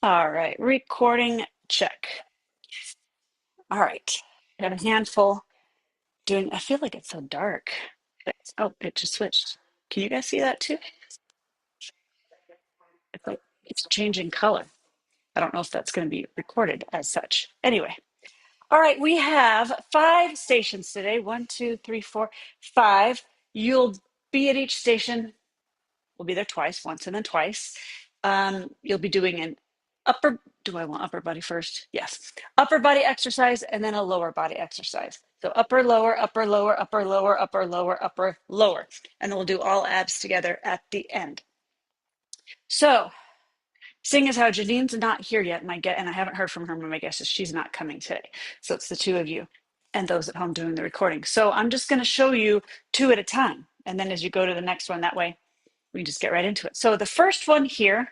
All right, recording check. All right, got a handful doing. I feel like it's so dark. Oh, it just switched. Can you guys see that too? It's like it's changing color. I don't know if that's going to be recorded as such. Anyway, all right, we have 5 stations today. One, two, three, four, five. You'll be at each station. We'll be there twice, once and then twice. You'll be doing an upper, do I want upper body first? Yes. Upper body exercise and then a lower body exercise. So upper, lower, upper, lower, upper, lower, upper, lower, upper, lower. And then we'll do all abs together at the end. So seeing as how Janine's not here yet, and I haven't heard from her, my guess is she's not coming today. So it's the two of you and those at home doing the recording. So I'm just going to show you two at a time. And then as you go to the next one, that way we can just get right into it. So the first one here,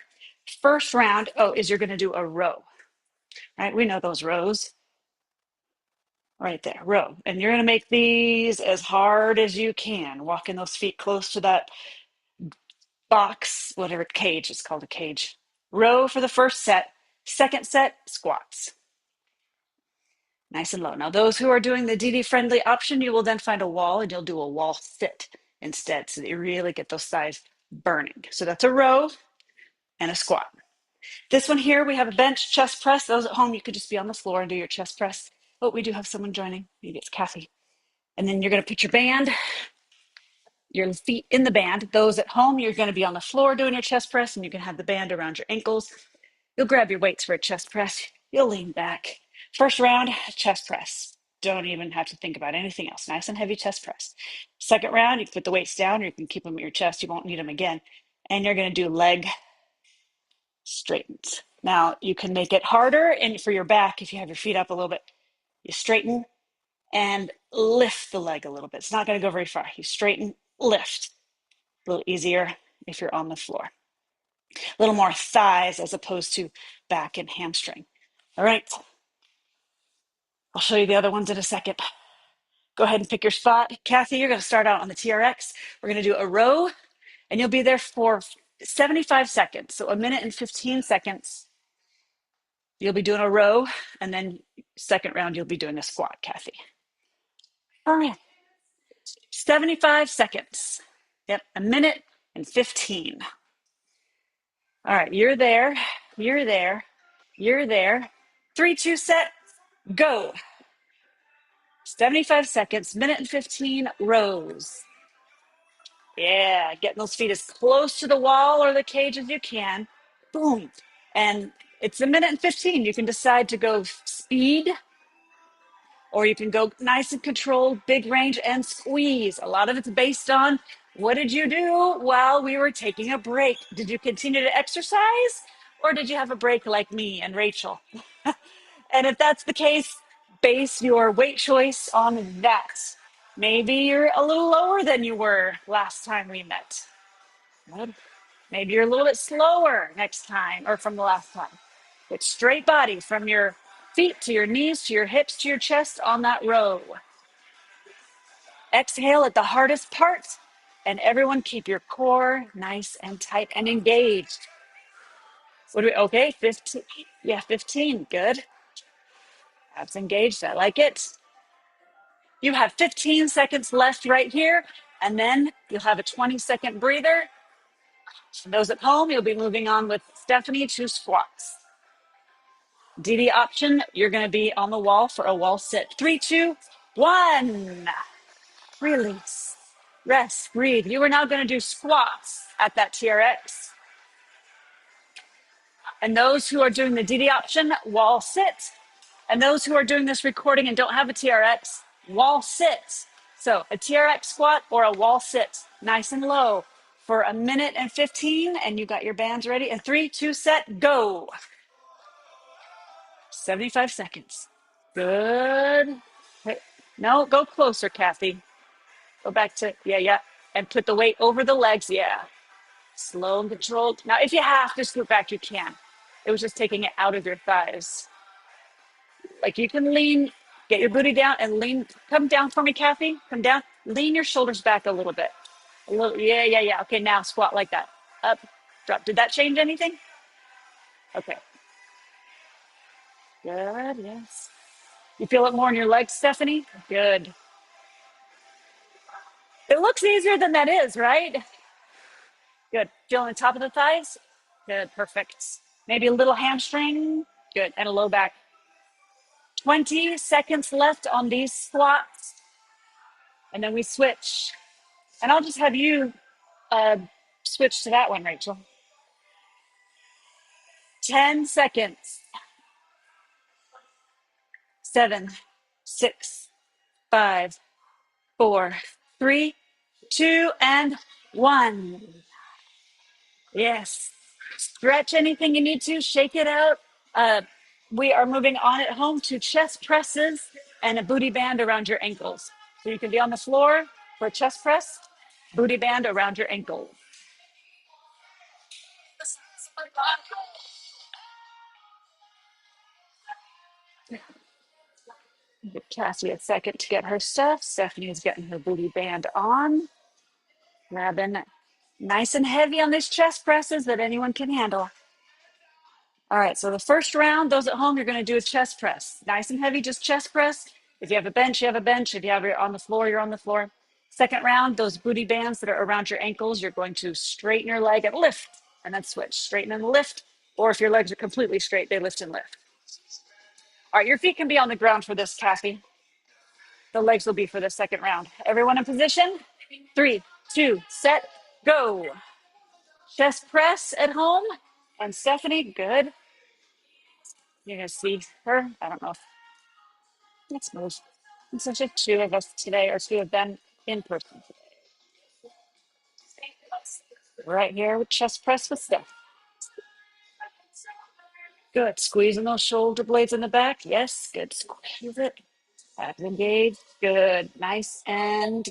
first round, is you're going to do a row, right? We know those rows right there, row. And you're going to make these as hard as you can, walking those feet close to that box, whatever cage, it's called a cage. Row for the first set. Second set, squats. Nice and low. Now, those who are doing the DD friendly option, you will then find a wall and you'll do a wall sit instead so that you really get those thighs burning. So that's a row and a squat. This one here, we have a bench chest press. Those at home, you could just be on the floor and do your chest press. But we do have someone joining. Maybe it's Kathy. And then you're going to put your band, your feet in the band. Those at home, you're going to be on the floor doing your chest press and you can have the band around your ankles. You'll grab your weights for a chest press. You'll lean back. First round, chest press. Don't even have to think about anything else. Nice and heavy chest press. Second round, you can put the weights down or you can keep them at your chest. You won't need them again. And you're going to do leg straightens. Now you can make it harder and for your back if you have your feet up a little bit. You straighten and lift the leg a little bit. It's not going to go very far. You straighten, lift. A little easier if you're on the floor. A little more thighs as opposed to back and hamstring. All right. I'll show you the other ones in a second. Go ahead and pick your spot. Kathy, you're going to start out on the TRX. We're going to do a row and you'll be there for 75 seconds. So a minute and 15 seconds. You'll be doing a row, and then second round, you'll be doing a squat, Kathy. All right, 75 seconds. Yep, a minute and 15. All right, you're there, you're there, you're there. 3, 2, set, go. 75 seconds, minute and 15 rows. Yeah, getting those feet as close to the wall or the cage as you can. Boom. And it's a minute and 15. You can decide to go speed or you can go nice and controlled, big range and squeeze. A lot of it's based on what did you do while we were taking a break? Did you continue to exercise or did you have a break like me and Rachel? And if that's the case, base your weight choice on that. Maybe you're a little lower than you were last time we met. Good. Maybe you're a little bit slower next time or from the last time. Get straight body from your feet to your knees to your hips to your chest on that row. Exhale at the hardest part. And everyone keep your core nice and tight and engaged. Okay, 15. Yeah, 15. Good. Abs engaged. I like it. You have 15 seconds left right here. And then you'll have a 20-second breather. For those at home, you'll be moving on with Stephanie to squats. DD option, you're going to be on the wall for a wall sit. 3, 2, 1. Release. Rest. Breathe. You are now going to do squats at that TRX. And those who are doing the DD option, wall sit. And those who are doing this recording and don't have a TRX, wall sit. So a TRX squat or a wall sit, nice and low for a minute and 15. And you got your bands ready. And 3, 2, set, go. 75 seconds. Good. Hey, no, go closer, Kathy. Go back to, yeah. And put the weight over the legs. Yeah. Slow and controlled. Now, if you have to scoot back, you can. It was just taking it out of your thighs. Like you can lean, get your booty down and lean. Come down for me, Kathy. Come down. Lean your shoulders back a little bit. A little, yeah. Okay, now squat like that. Up, drop. Did that change anything? Okay. Good, yes. You feel it more in your legs, Stephanie? Good. It looks easier than that is, right? Good. Feeling the top of the thighs? Good, perfect. Maybe a little hamstring? Good, and a low back. 20 seconds left on these squats, and then we switch. And I'll just have you uh, switch to that one, Rachel. 10 seconds. 7, 6, 5, 4, 3, 2, and 1. Yes. Stretch anything you need to, shake it out. Uh, we are moving on at home to chest presses and a booty band around your ankles. So you can be on the floor for a chest press, booty band around your ankle. Give Cassie a second to get her stuff. Stephanie is getting her booty band on. Grabbing nice and heavy on these chest presses that anyone can handle. All right, so the first round, those at home, you're going to do a chest press. Nice and heavy, just chest press. If you have a bench, you have a bench. If you have it on the floor, you're on the floor. Second round, those booty bands that are around your ankles, you're going to straighten your leg and lift, and then switch. Straighten and lift, or if your legs are completely straight, they lift and lift. All right, your feet can be on the ground for this, Kathy. The legs will be for the second round. Everyone in position? 3, 2, set, go. Chest press at home. And Stephanie, good. You're going to see her. I don't know if let's move. It's such a two of us today, or two of them in person. Right here with chest press with Steph. Good. Squeezing those shoulder blades in the back. Yes. Good. Squeeze it. Abs engaged. Good. Nice and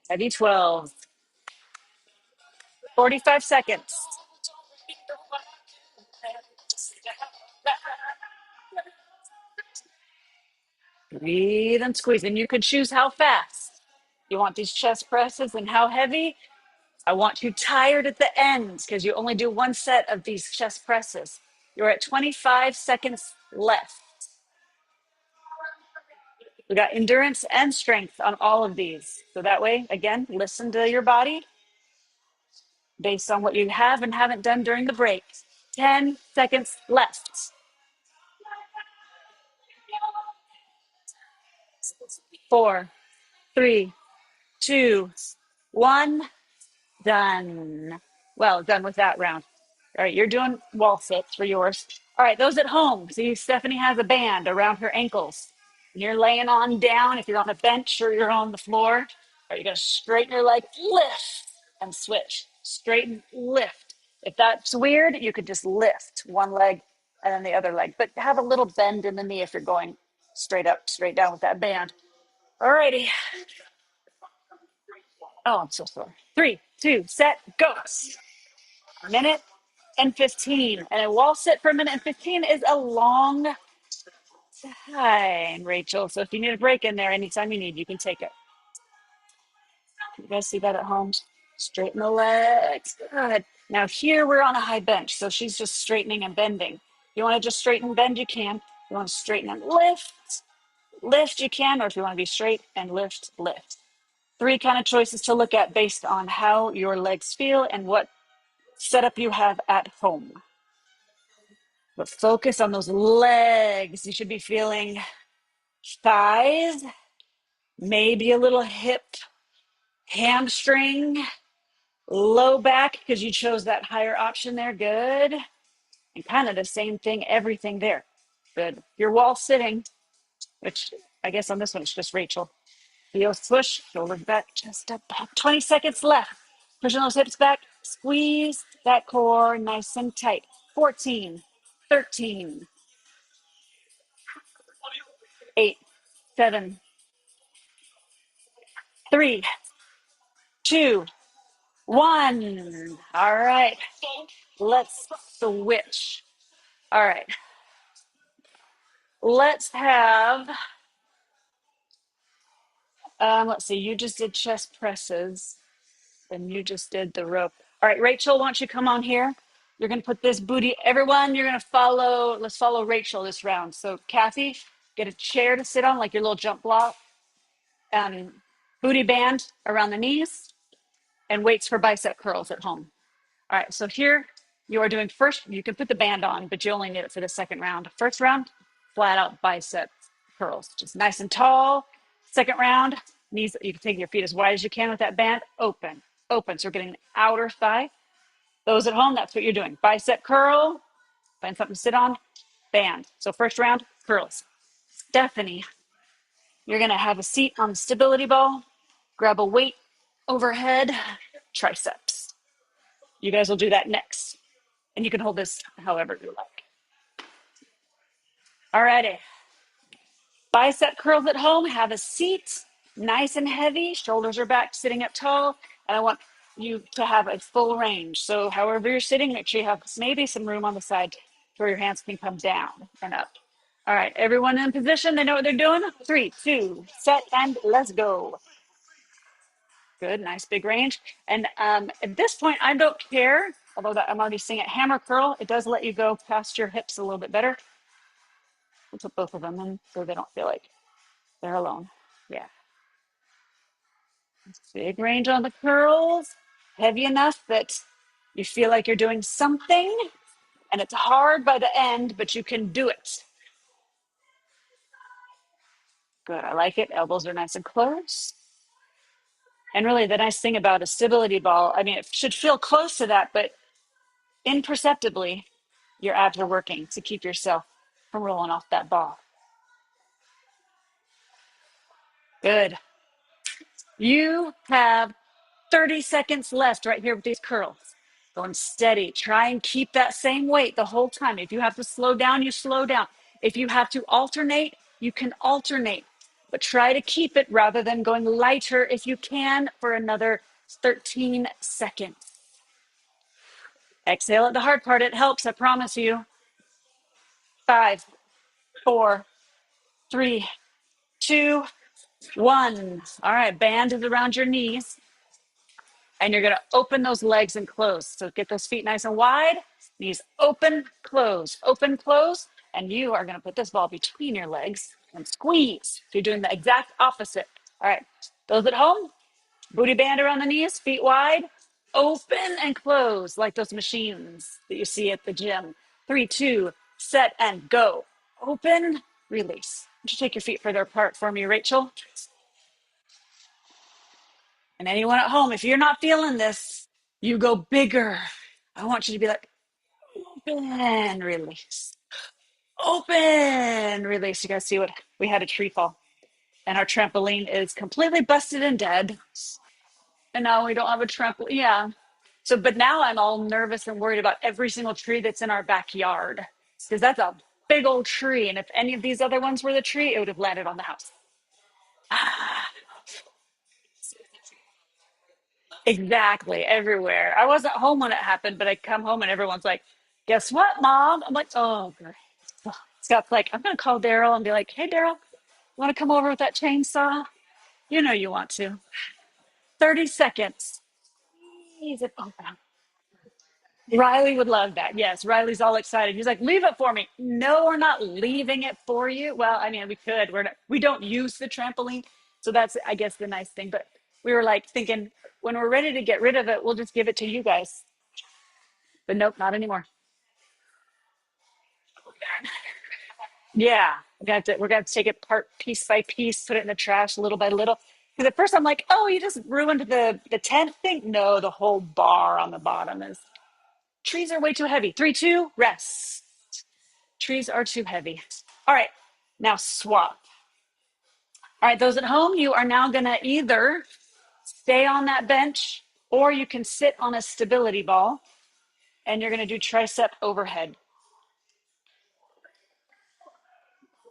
heavy 12. 45 seconds. Breathe and squeeze. And you can choose how fast you want these chest presses and how heavy. I want you tired at the ends because you only do one set of these chest presses. You're at 25 seconds left. We got endurance and strength on all of these. So that way, again, listen to your body based on what you have and haven't done during the break. 10 seconds left. 4, 3, 2, 1. Done. Well, done with that round. All right, you're doing wall sits for yours. All right, those at home. See, Stephanie has a band around her ankles. And you're laying on down. If you're on a bench or you're on the floor, all right, you're going to straighten your leg, lift, and switch. Straighten, lift. If that's weird, you could just lift one leg and then the other leg. But have a little bend in the knee if you're going straight up, straight down with that band. All righty. Oh, I'm so sorry. 3, 2, set, go. Minute and 15. And a wall sit for a minute and 15 is a long time, Rachel. So if you need a break in there anytime you need, you can take it. You guys see that at home? Straighten the legs. Good. Now here we're on a high bench. So she's just straightening and bending. You want to just straighten and bend, you can. You want to straighten and lift, lift, you can. Or if you want to be straight and lift, lift. 3 kind of choices to look at based on how your legs feel and what setup you have at home. But focus on those legs. You should be feeling thighs, maybe a little hip, hamstring, low back, because you chose that higher option there. Good. And kind of the same thing, everything there. Good. Your wall sitting, which I guess on this one it's just Rachel. Heels push, shoulders back, chest up. 20 seconds left. Pushing those hips back. Squeeze that core nice and tight. 14, 13, 8, 7, 3, 2, 1. All right. Let's switch. All right. Let's have, let's see, you just did chest presses and you just did the rope. All right, Rachel, why don't you come on here? You're going to put this booty, everyone, you're going to follow, let's follow Rachel this round. So Kathy, get a chair to sit on, like your little jump block, booty band around the knees, and weights for bicep curls at home. All right, so here you are doing first, you can put the band on, but you only need it for the second round. First round, flat out bicep curls, just nice and tall. Second round, knees, you can take your feet as wide as you can with that band, open, open. So we're getting the outer thigh. Those at home, that's what you're doing. Bicep curl, find something to sit on, band. So first round, curls. Stephanie, you're gonna have a seat on the stability ball, grab a weight overhead, triceps. You guys will do that next. And you can hold this however you like. Alrighty. Bicep curls at home, have a seat, nice and heavy, shoulders are back, sitting up tall. And I want you to have a full range. So however you're sitting, make sure you have maybe some room on the side where your hands can come down and up. All right, everyone in position, they know what they're doing. 3, 2, set, and let's go. Good, nice big range. And at this point, I don't care, although that I'm already seeing it. Hammer curl, it does let you go past your hips a little bit better. We'll put both of them in so they don't feel like they're alone. Yeah. Big range on the curls, heavy enough that you feel like you're doing something, and it's hard by the end, but you can do it. Good, I like it. Elbows are nice and close. And really, the nice thing about a stability ball, I mean, it should feel close to that, but imperceptibly, your abs are working to keep yourself from rolling off that ball. Good. You have 30 seconds left right here with these curls. Going steady. Try and keep that same weight the whole time. If you have to slow down, you slow down. If you have to alternate, you can alternate. But try to keep it rather than going lighter if you can for another 13 seconds. Exhale at the hard part. It helps, I promise you. 5, 4, 3, 2, 1. All right, band is around your knees. And you're going to open those legs and close. So get those feet nice and wide, knees open, close. And you are going to put this ball between your legs and squeeze. So you're doing the exact opposite. All right. Those at home, booty band around the knees, feet wide, open and close like those machines that you see at the gym. 3, 2, set and go. Open, release. Would you take your feet further apart for me, Rachel? And anyone at home, if you're not feeling this, you go bigger. I want you to be like, open, release. Open, release. You guys see what we had a tree fall, and our trampoline is completely busted and dead. And now we don't have a trampoline. Yeah. So, but now I'm all nervous and worried about every single tree that's in our backyard because that's a big old tree. And if any of these other ones were the tree, it would have landed on the house. Exactly, everywhere. I wasn't home when it happened, but I come home and everyone's like, "Guess what, Mom?" I'm like, "Oh, great." Scott's like, "I'm gonna call Daryl and be like, hey, Daryl, want to come over with that chainsaw? You know you want to. 30 seconds. Ease it open." Riley would love that. Yes, Riley's all excited. He's like, "Leave it for me." No, we're not leaving it for you. Well, I mean, we could. We don't use the trampoline, so that's I guess the nice thing. But we were like thinking when we're ready to get rid of it, we'll just give it to you guys. But nope, not anymore. Yeah, we're gonna have to take it part piece by piece, put it in the trash little by little. Because at first I'm like, oh, you just ruined the tent thing. No, the whole bar on the bottom is trees are way too heavy. 3, 2, rest. Trees are too heavy. All right, now swap. All right, those at home, you are now gonna either stay on that bench or you can sit on a stability ball and you're gonna do tricep overhead.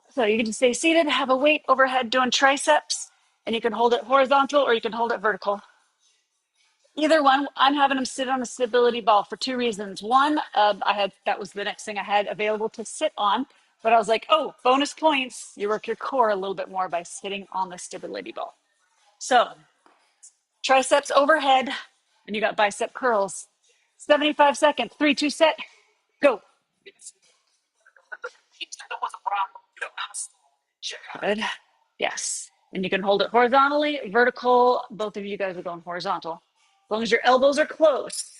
So you can stay seated, have a weight overhead doing triceps, and you can hold it horizontal or you can hold it vertical. Either one, I'm having them sit on a stability ball for 2 reasons. One, that was the next thing I had available to sit on, but I was like, oh, bonus points. You work your core a little bit more by sitting on the stability ball. So triceps overhead, and you got bicep curls. 75 seconds. 3, 2, set, go. Good. Yes. And you can hold it horizontally, vertical. Both of you guys are going horizontal. As long as your elbows are close.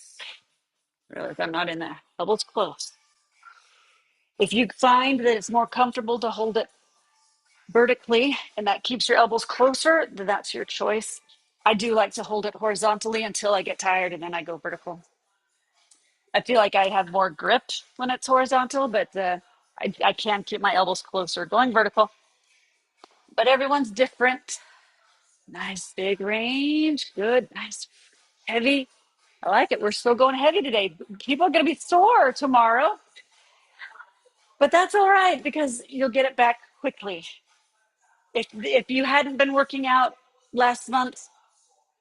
Realize I'm not in there. Elbows close. If you find that it's more comfortable to hold it vertically and that keeps your elbows closer, then that's your choice. I do like to hold it horizontally until I get tired and then I go vertical. I feel like I have more grip when it's horizontal, but I can keep my elbows closer going vertical. But everyone's different. Nice big range. Good. Nice heavy. I like it. We're still going heavy today. People are going to be sore tomorrow, but that's all right because you'll get it back quickly. If you hadn't been working out last month,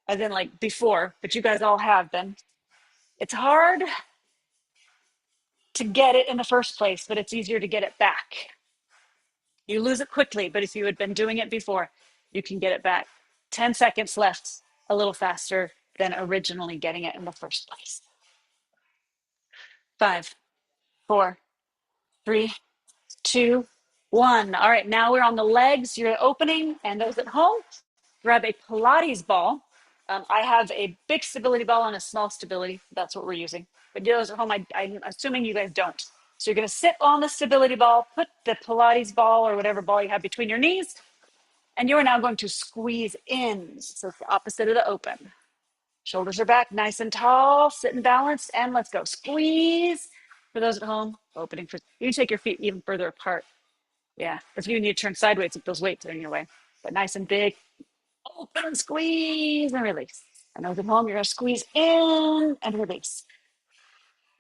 as in like before, but you guys all have been, it's hard to get it in the first place, but it's easier to get it back. You lose it quickly, but if you had been doing it before, you can get it back. 10 seconds left, a little faster than originally getting it in the first place. 5, 4, 3, 2, 1. All right, now we're on the legs. You're opening, and those at home, grab a Pilates ball. I have a big stability ball and a small stability. That's what we're using. But those at home, I'm assuming you guys don't. So you're going to sit on the stability ball, put the Pilates ball or whatever ball you have between your knees, and you are now going to squeeze in. So it's the opposite of the open. Shoulders are back, nice and tall, sit and balanced, and let's go. Squeeze. For those at home, opening for, you can take your feet even further apart. Yeah, if you need to turn sideways, if those weights are in your way. But nice and big, open and squeeze and release. And those at home, you're gonna squeeze in and release.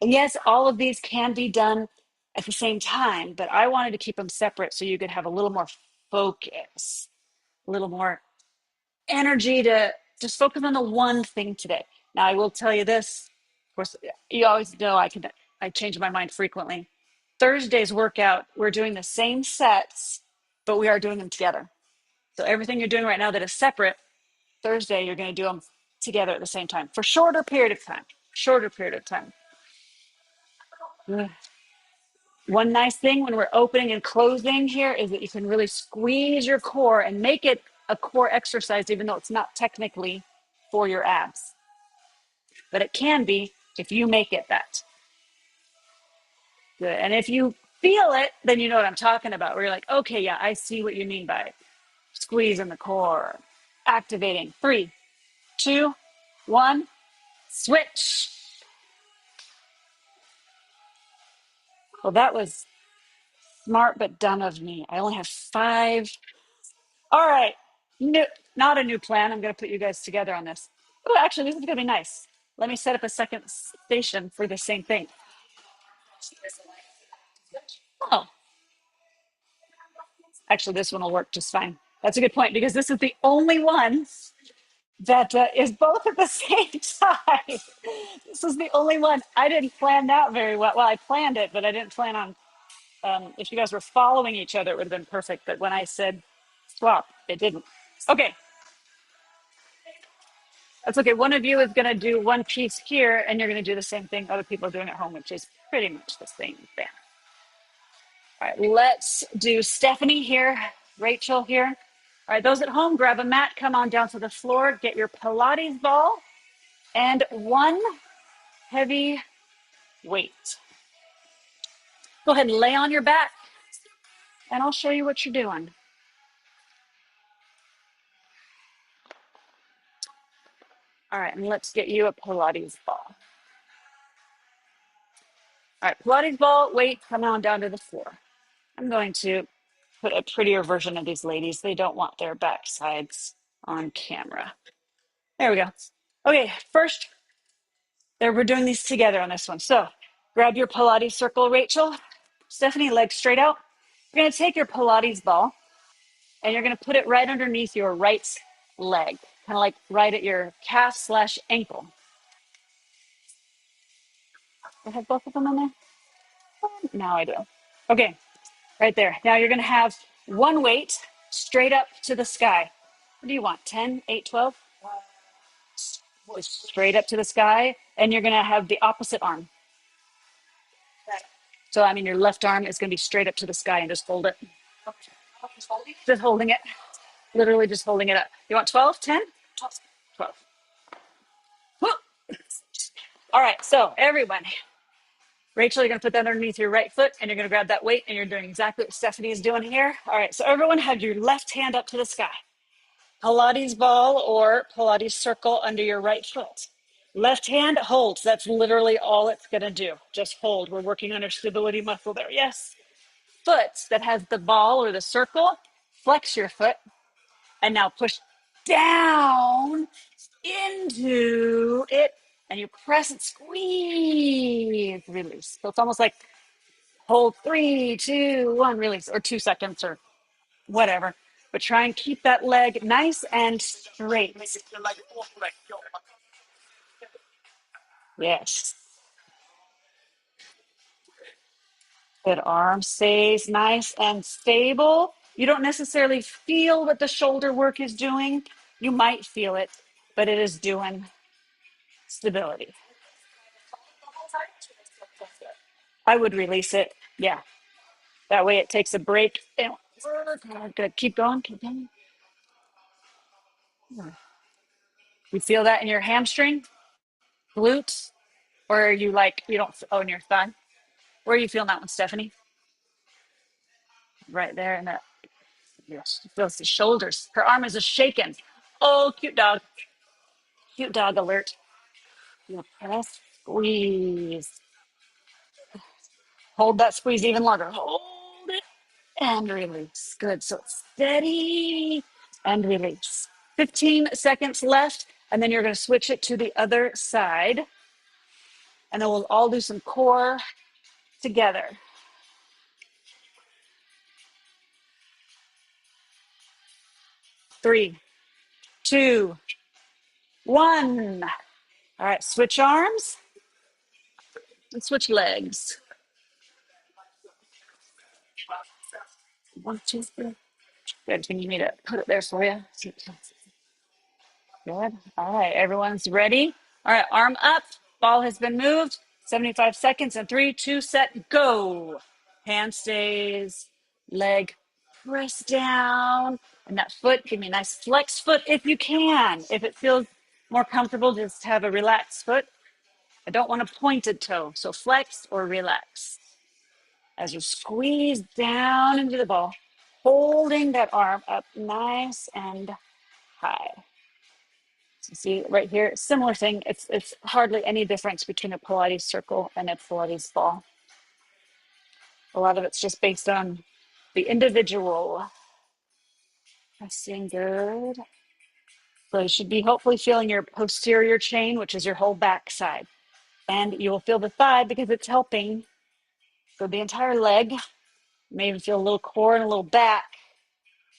And yes, all of these can be done at the same time, but I wanted to keep them separate so you could have a little more focus, a little more energy to just focus on the one thing today. Now, I will tell you this. Of course, you always know I change my mind frequently. Thursday's workout, we're doing the same sets, but we are doing them together. So everything you're doing right now that is separate, Thursday you're going to do them together at the same time for shorter period of time. Shorter period of time. One nice thing when we're opening and closing here is that you can really squeeze your core and make it a core exercise, even though it's not technically for your abs. But it can be if you make it that. Good. And if you feel it, then you know what I'm talking about. Where you're like, okay, yeah, I see what you mean by squeezing the core, activating. 3, 2, 1, switch. Well, that was smart but dumb of me. I only have 5. All right. New, not a new plan. I'm going to put you guys together on this. Oh, actually, this is going to be nice. Let me set up a second station for the same thing. Oh, actually, this one will work just fine. That's a good point because this is the only one that is both at the same time. This is the only one. I didn't plan that very well. Well, I planned it, but I didn't plan on, if you guys were following each other, it would have been perfect. But when I said swap, it didn't. Okay, that's okay. One of you is going to do one piece here, and you're going to do the same thing other people are doing at home, which is pretty much the same thing. All right, let's do Stephanie here, Rachel here. All right, those at home, grab a mat, come on down to the floor, get your Pilates ball, and one heavy weight. Go ahead and lay on your back, and I'll show you what you're doing. All right, and let's get you a Pilates ball. All right, Pilates ball, weight, come on down to the floor. I'm going to put a prettier version of these ladies. They don't want their backsides on camera. There we go. Okay, first, we're doing these together on this one. So grab your Pilates circle, Rachel. Stephanie, legs straight out. You're going to take your Pilates ball and you're going to put it right underneath your right leg, kind of like right at your calf slash ankle. I have both of them in there? Now I do. Okay, right there. Now you're going to have one weight straight up to the sky. What do you want? 10, 8, 12? straight up to the sky, and you're going to have the opposite arm. So, I mean, your left arm is going to be straight up to the sky and just hold it. Just holding it, literally just holding it up. You want 12, 10? 12. Woo! All right, so everyone, Rachel, you're going to put that underneath your right foot and you're going to grab that weight and you're doing exactly what Stephanie is doing here. All right, so everyone have your left hand up to the sky. Pilates ball or Pilates circle under your right foot. Left hand holds. That's literally all it's going to do. Just hold. We're working on our stability muscle there. Yes. Foot that has the ball or the circle, flex your foot and now push down into it and you press and squeeze, release. So it's almost like hold 3, 2, 1, release, or 2 seconds or whatever. But try and keep that leg nice and straight. Yes. Good. Arm stays nice and stable. You don't necessarily feel what the shoulder work is doing. You might feel it, but it is doing stability. I would release it. Yeah. That way it takes a break. And good. Keep going. Keep going. You feel that in your hamstring, glutes, or are you like, you don't, oh, in your thigh? Where are you feeling that one, Stephanie? Right there in that. Yes. She feels the shoulders. Her arm is a shaking. Oh, cute dog. Cute dog alert. You press, squeeze. Hold that squeeze even longer. Hold it and release. Good. So steady and release. 15 seconds left, and then you're going to switch it to the other side. And then we'll all do some core together. 3, 2, 1. All right, switch arms and switch legs. 1, 2, 3. Good. Can you need to put it there for you? Good. All right, everyone's ready. All right, arm up. Ball has been moved. 75 seconds and 3, 2, set, go. Hand stays, leg press down, and that foot, give me a nice flex foot if you can. If it feels more comfortable, just have a relaxed foot. I don't want a pointed toe, so flex or relax. As you squeeze down into the ball, holding that arm up nice and high. So see right here, similar thing. It's hardly any difference between a Pilates circle and a Pilates ball. A lot of it's just based on the individual. Pressing good. So you should be hopefully feeling your posterior chain, which is your whole back side. And you will feel the thigh because it's helping. So the entire leg. You may even feel a little core and a little back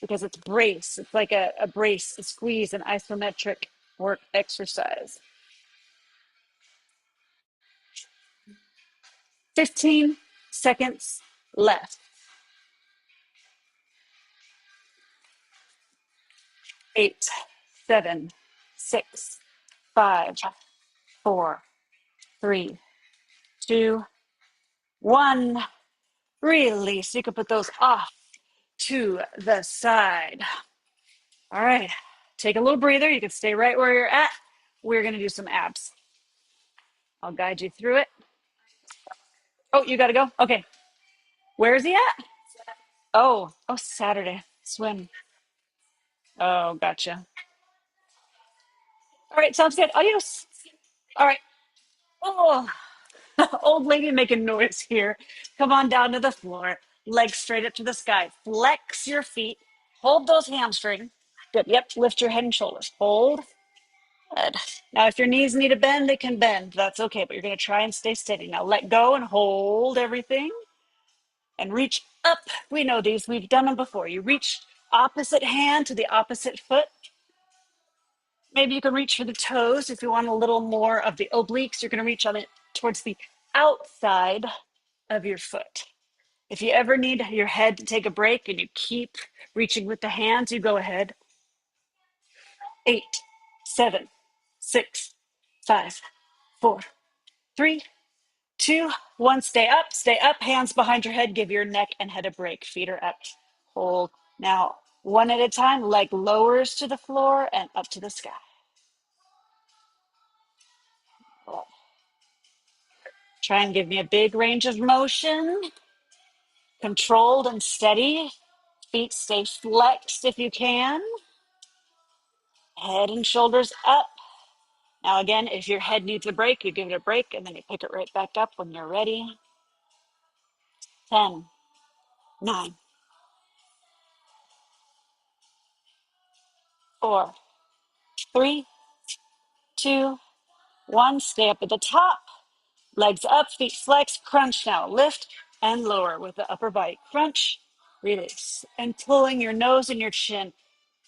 because it's brace. It's like a brace, a squeeze, an isometric work exercise. 15 seconds left. 8, 7, 6, 5, 4, 3, 2, 1. Release. You can put those off to the side. All right. Take a little breather. You can stay right where you're at. We're going to do some abs. I'll guide you through it. Oh, you got to go? Okay. Where is he at? Oh, Saturday. Swim. Oh, gotcha. All right. Sounds good. Adios. All right. Oh, old lady making noise here. Come on down to the floor. Legs straight up to the sky. Flex your feet. Hold those hamstrings. Good. Yep. Lift your head and shoulders. Hold. Good. Now, if your knees need a bend, they can bend. That's okay, but you're going to try and stay steady. Now, let go and hold everything and reach up. We know these. We've done them before. You reach opposite hand to the opposite foot. Maybe you can reach for the toes if you want a little more of the obliques. You're going to reach on it towards the outside of your foot. If you ever need your head to take a break and you keep reaching with the hands, you go ahead. 8, 7, 6, 5, 4, 3, 2, 1. Stay up, stay up. Hands behind your head. Give your neck and head a break. Feet are up. Hold. Now, one at a time, leg lowers to the floor and up to the sky. Try and give me a big range of motion, controlled and steady. Feet stay flexed if you can. Head and shoulders up. Now, again, if your head needs a break, you give it a break and then you pick it right back up when you're ready. 10, 9, 4, 3, 2, 1. Stay up at the top. Legs up, feet flex, crunch now. Lift and lower with the upper body. Crunch, release. And pulling your nose and your chin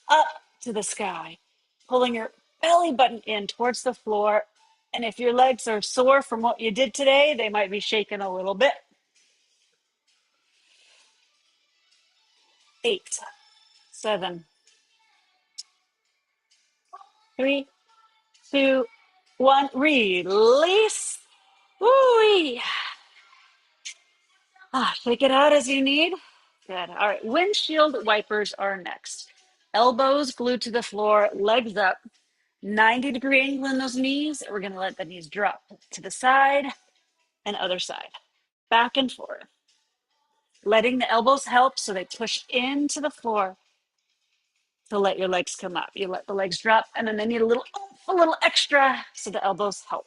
up to the sky. Pulling your belly button in towards the floor. And if your legs are sore from what you did today, they might be shaking a little bit. 8, 7, 3, 2, 1. Release. Woo-wee. Shake it out as you need. Good. All right. Windshield wipers are next. Elbows glued to the floor, legs up, 90-degree angle in those knees. We're going to let the knees drop to the side and other side, back and forth. Letting the elbows help so they push into the floor to let your legs come up. You let the legs drop, and then they need a little extra so the elbows help.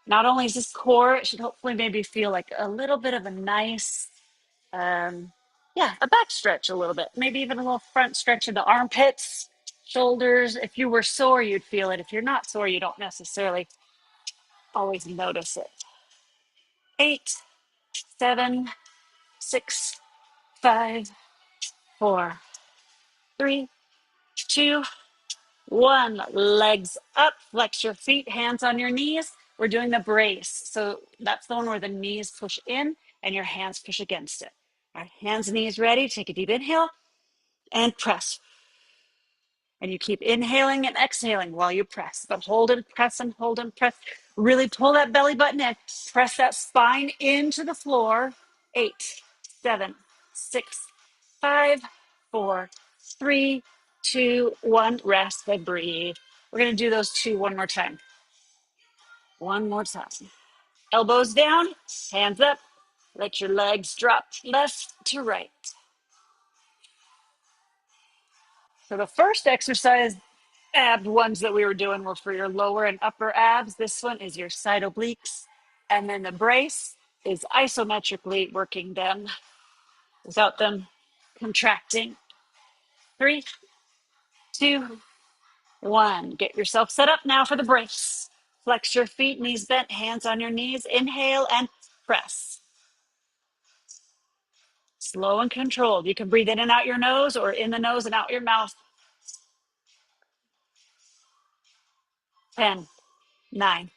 Not only is this core, it should hopefully maybe feel like a little bit of a nice a back stretch a little bit, maybe even a little front stretch of the armpits, shoulders. If you were sore, you'd feel it. If you're not sore, you don't necessarily always notice it. 8, 7, 6, 5, 4, 3, 2, 1. Legs up, flex your feet, hands on your knees. We're doing the brace. So that's the one where the knees push in and your hands push against it. All right, hands, knees ready. Take a deep inhale and press. And you keep inhaling and exhaling while you press, but hold and press and hold and press. Really pull that belly button in. Press that spine into the floor. 8, 7, 6, 5, 4, 3, 2, 1. Rest and breathe. We're going to do those two one more time. One more time. Elbows down, hands up. Let your legs drop left to right. So the first exercise ab ones that we were doing were for your lower and upper abs. This one is your side obliques. And then the brace is isometrically working them without them contracting. 3, 2, 1. Get yourself set up now for the brace. Flex your feet, knees bent, hands on your knees. Inhale and press. Slow and controlled. You can breathe in and out your nose or in the nose and out your mouth. 10, 9,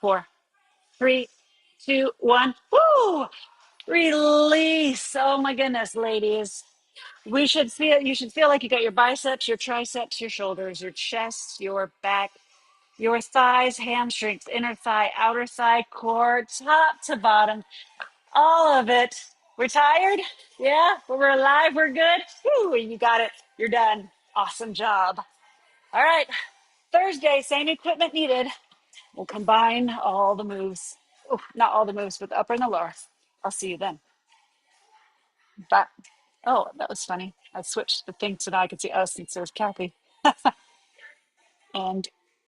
4, 3, 2, 1. Woo! Release. Oh my goodness, ladies. You should feel like you got your biceps, your triceps, your shoulders, your chest, your back, your thighs, hamstrings, inner thigh, outer thigh, core, top to bottom, all of it. We're tired? Yeah, but we're alive, we're good. Woo, you got it. You're done. Awesome job. All right. Thursday, same equipment needed. We'll combine all the moves. Oh, not all the moves, but the upper and the lower. I'll see you then. Bye. Oh, that was funny. I switched the thing so now I could see us instead of Kathy. And